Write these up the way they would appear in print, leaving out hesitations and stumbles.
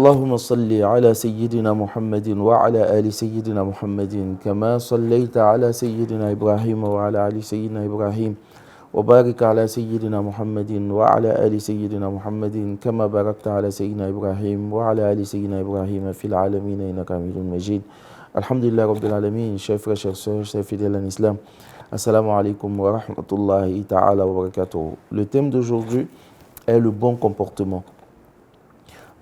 اللهم صل على سيدنا محمد وعلى آل سيدنا محمد كما صليت على سيدنا إبراهيم وعلى آل سيدنا إبراهيم وبارك على سيدنا محمد وعلى آل سيدنا محمد كما باركت على سيدنا إبراهيم وعلى آل سيدنا إبراهيم في العالمين إنك حميد مجيد. Alhamdulillah Rabbil Alamin, chers frères, chers sœurs, chers fidèles en islam. Assalamu alaikum wa rahmatullahi ta'ala wa barakatuh. Le thème d'aujourd'hui est le bon comportement.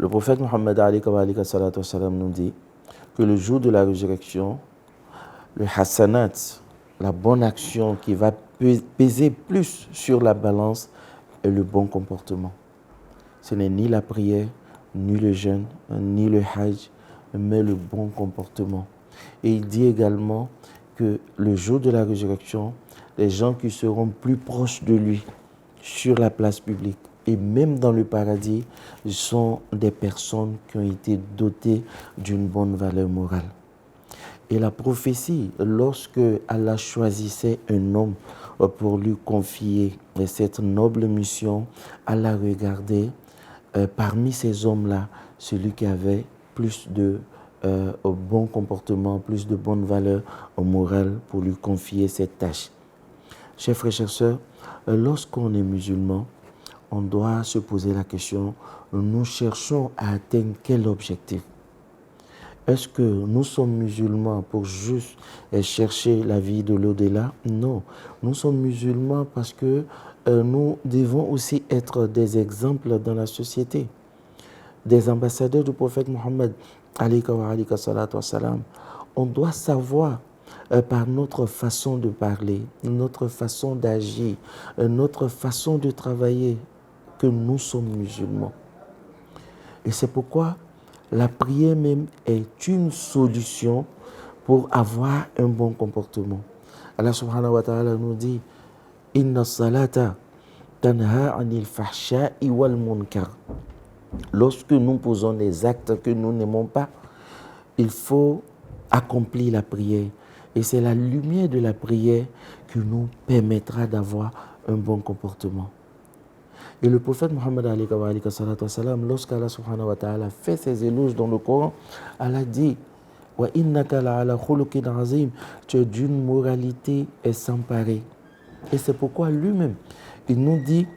Le prophète Muhammad nous dit que le jour de la résurrection, le hasanat, la bonne action qui va peser plus sur la balance est le bon comportement. Ce n'est ni la prière, ni le jeûne, ni le hajj, mais le bon comportement. Et il dit également que le jour de la résurrection, les gens qui seront plus proches de lui sur la place publique et même dans le paradis sont des personnes qui ont été dotées d'une bonne valeur morale. Et la prophétie, lorsque Allah choisissait un homme pour lui confier cette noble mission, Allah regardait parmi ces hommes-là celui qui avait plus de bon comportement, plus de bonne valeur morale pour lui confier cette tâche. Chers frères, chers sœurs, lorsqu'on est musulman, on doit se poser la question, nous cherchons à atteindre quel objectif? Est-ce que nous sommes musulmans pour juste chercher la vie de l'au-delà? Non, nous sommes musulmans parce que nous devons aussi être des exemples dans la société, des ambassadeurs du prophète Mohammed. On doit savoir par notre façon de parler, notre façon d'agir, notre façon de travailler que nous sommes musulmans. Et c'est pourquoi la prière même est une solution pour avoir un bon comportement. Allah subhanahu wa ta'ala nous dit « Inna salata tanha anil fahsha'i wal munkar » Lorsque nous posons des actes que nous n'aimons pas, il faut accomplir la prière. Et c'est la lumière de la prière qui nous permettra d'avoir un bon comportement. Et le prophète Muhammad lorsqu'Allah subhanahu wa ta'ala fait ses éloges dans le Coran, Allah dit wa innaka la'ala khuluqin azim, tu es d'une moralité sans pareil. Et c'est pourquoi lui-même, il nous dit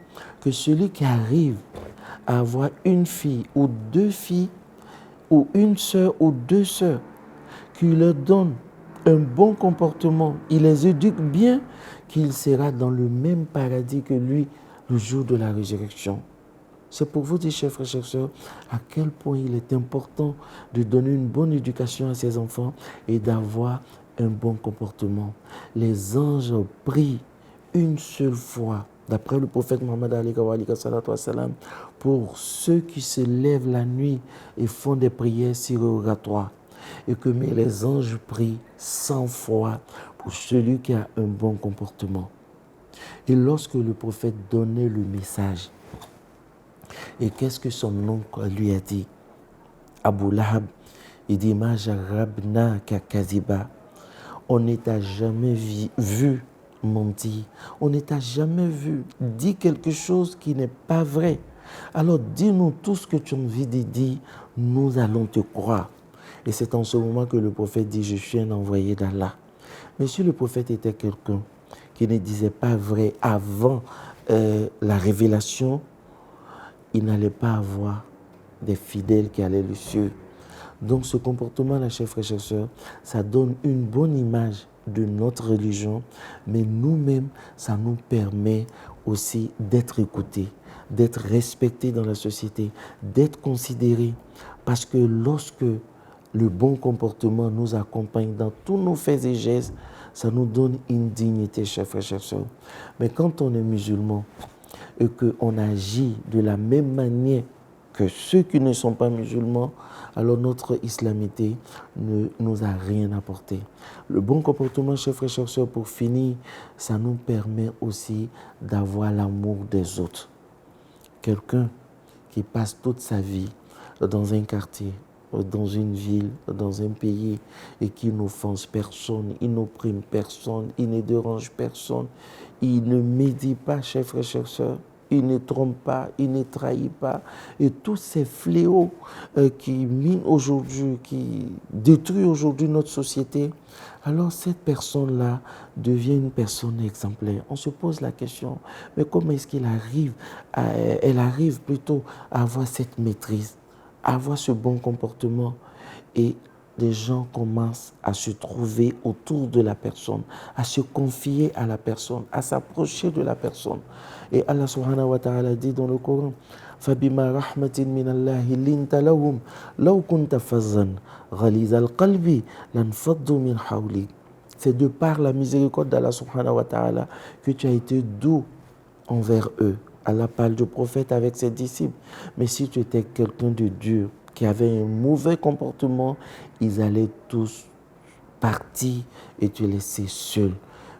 que celui qui arrive à avoir une fille ou deux filles, ou une sœur ou deux sœurs, qui leur donne un bon comportement, il les éduque bien, qu'il sera dans le même paradis que lui le jour de la résurrection. C'est pour vous dire, chers frères, chers sœurs, à quel point il est important de donner une bonne éducation à ses enfants et d'avoir un bon comportement. Les anges prient une seule fois, d'après le prophète Mohammed pour ceux qui se lèvent la nuit et font des prières surrogatoires, et que mais les anges prient 100 fois pour celui qui a un bon comportement. Et lorsque le prophète donnait le message, et qu'est-ce que son oncle lui a dit? Abu Lahab, il dit ma jarabna ka kaziba, on ne t'a jamais vu mentir, on ne t'a jamais vu dire quelque chose qui n'est pas vrai. Alors dis-nous tout ce que tu as envie de dire, nous allons te croire. Et c'est en ce moment que le prophète dit, je suis un envoyé d'Allah. Mais si le prophète était quelqu'un qui ne disait pas vrai avant la révélation, il n'allait pas avoir des fidèles qui allaient le suivre. Donc ce comportement-là, chers frères, chers sœurs, ça donne une bonne image de notre religion, mais nous-mêmes, ça nous permet aussi d'être écoutés, d'être respectés dans la société, d'être considérés. Parce que lorsque le bon comportement nous accompagne dans tous nos faits et gestes, ça nous donne une dignité, chers frères, chers sœurs. Mais quand on est musulman et qu'on agit de la même manière que ceux qui ne sont pas musulmans, alors notre islamité ne nous a rien apporté. Le bon comportement, chers frères, chers sœurs, pour finir, ça nous permet aussi d'avoir l'amour des autres. Quelqu'un qui passe toute sa vie dans un quartier, dans une ville, dans un pays, et qui n'offense personne, il n'opprime personne, il ne dérange personne, il ne médit pas, chers frères, chers sœurs, il ne trompe pas, il ne trahit pas. Et tous ces fléaux qui minent aujourd'hui, qui détruisent aujourd'hui notre société, alors cette personne-là devient une personne exemplaire. On se pose la question, mais comment est-ce elle arrive plutôt à avoir cette maîtrise, à avoir ce bon comportement, et les gens commencent à se trouver autour de la personne, à se confier à la personne, à s'approcher de la personne. Et Allah subhanahu wa ta'ala dit dans le Coran, فَبِمَا رَحْمَةٍ مِّنَ اللَّهِ لِنْتَ لَهُمْ لَوْ كُنْتَ فَظًّا غَلِيظَ الْقَلْبِ لَانفَضُّوا مِنْ حَوْلِكَ. C'est de par la miséricorde d'Allah subhanahu wa ta'ala que tu as été doux envers eux. Allah parle du prophète avec ses disciples. Mais si tu étais quelqu'un de dur, qui avait un mauvais comportement, ils allaient tous partir et te laisser seul.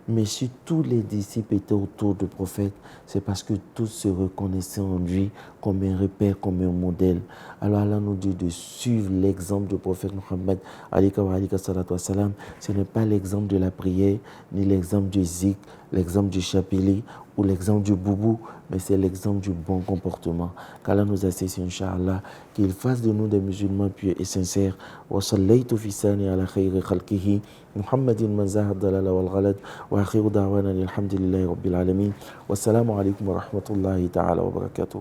Mais si tous les disciples étaient autour du prophète, c'est parce que tous se reconnaissaient en lui comme un repère, comme un modèle. Alors Allah nous dit de suivre l'exemple du prophète Mohammed. Ce n'est pas l'exemple de la prière, ni l'exemple du zik, l'exemple du chapeli ou l'exemple du boubou, mais c'est l'exemple du bon comportement. Qu'Allah nous assiste, Inch'Allah, qu'il fasse de nous des musulmans pieux et sincères. Wa sallaytu fi sani ala khayri khalqihi, Muhammadin man zahad dalala wal ghalad, wa akhiru da'wana alhamdulillahi rabbil alamin. Wassalamu alaikum wa rahmatullahi ta'ala wa barakatuh.